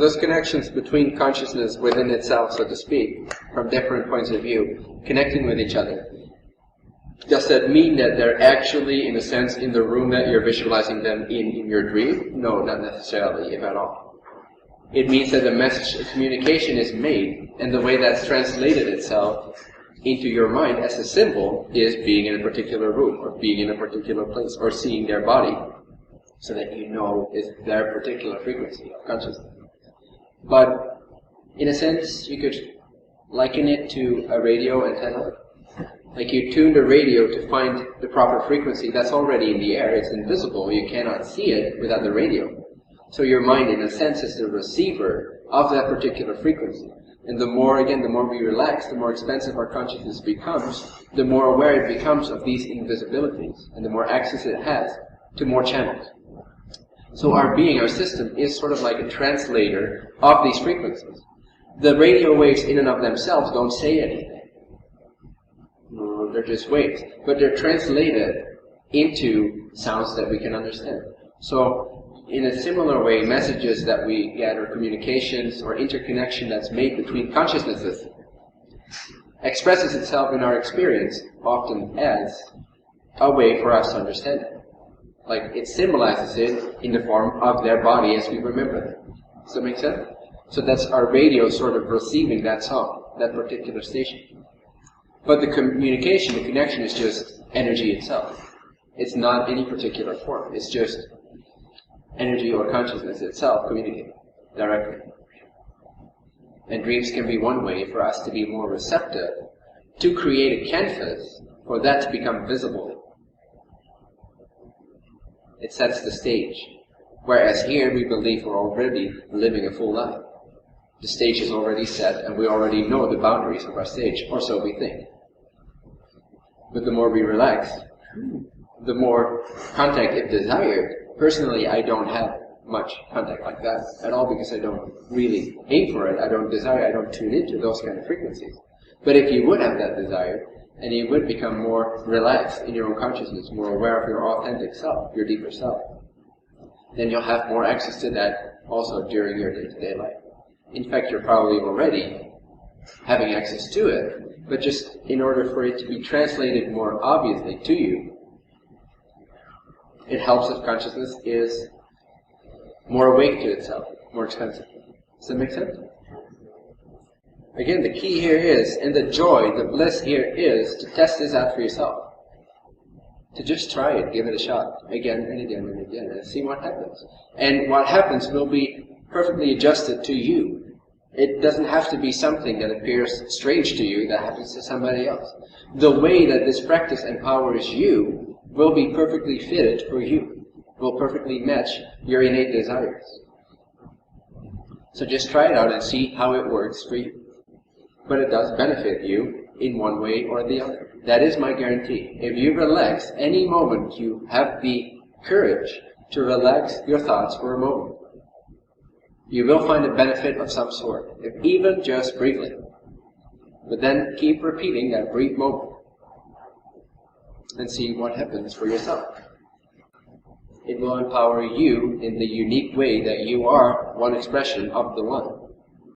those connections between consciousness within itself, so to speak, from different points of view, connecting with each other, does that mean that they're actually, in a sense, in the room that you're visualizing them in your dream? No, not necessarily, if at all. It means that the message of communication is made, and the way that's translated itself into your mind as a symbol is being in a particular room, or being in a particular place, or seeing their body, so that you know it's their particular frequency of consciousness. But, in a sense, you could liken it to a radio antenna. Like you tune the radio to find the proper frequency that's already in the air, it's invisible, you cannot see it without the radio. So your mind, in a sense, is the receiver of that particular frequency. And the more we relax, the more expansive our consciousness becomes, the more aware it becomes of these invisibilities, and the more access it has to more channels. So our being, our system, is sort of like a translator of these frequencies. The radio waves in and of themselves don't say anything. They're just waves, but they're translated into sounds that we can understand. So, in a similar way, messages that we get, or communications, or interconnection that's made between consciousnesses, expresses itself in our experience often as a way for us to understand it. Like, it symbolizes it in the form of their body as we remember them. Does that make sense? So that's our radio sort of receiving that song, that particular station. But the communication, the connection is just energy itself. It's not any particular form. It's just energy or consciousness itself communicating directly. And dreams can be one way for us to be more receptive, to create a canvas for that to become visible. It sets the stage. Whereas here we believe we're already living a full life. The stage is already set and we already know the boundaries of our stage, or so we think. But the more we relax, the more contact, if desired. Personally, I don't have much contact like that at all because I don't really aim for it. I don't desire, I don't tune into those kind of frequencies. But if you would have that desire, and you would become more relaxed in your own consciousness, more aware of your authentic self, your deeper self, then you'll have more access to that also during your day-to-day life. In fact, you're probably already having access to it, but just in order for it to be translated more obviously to you, it helps if consciousness is more awake to itself, more expansive. Does that make sense? Again, the key here is, and the joy, the bliss here is, to test this out for yourself. To just try it, give it a shot, again and again and again, and see what happens. And what happens will be perfectly adjusted to you. It doesn't have to be something that appears strange to you that happens to somebody else. The way that this practice empowers you will be perfectly fitted for you, will perfectly match your innate desires. So just try it out and see how it works for you. But it does benefit you in one way or the other. That is my guarantee. If you relax any moment, you have the courage to relax your thoughts for a moment, you will find a benefit of some sort, if even just briefly. But then keep repeating that brief moment and see what happens for yourself. It will empower you in the unique way that you are one expression of the One.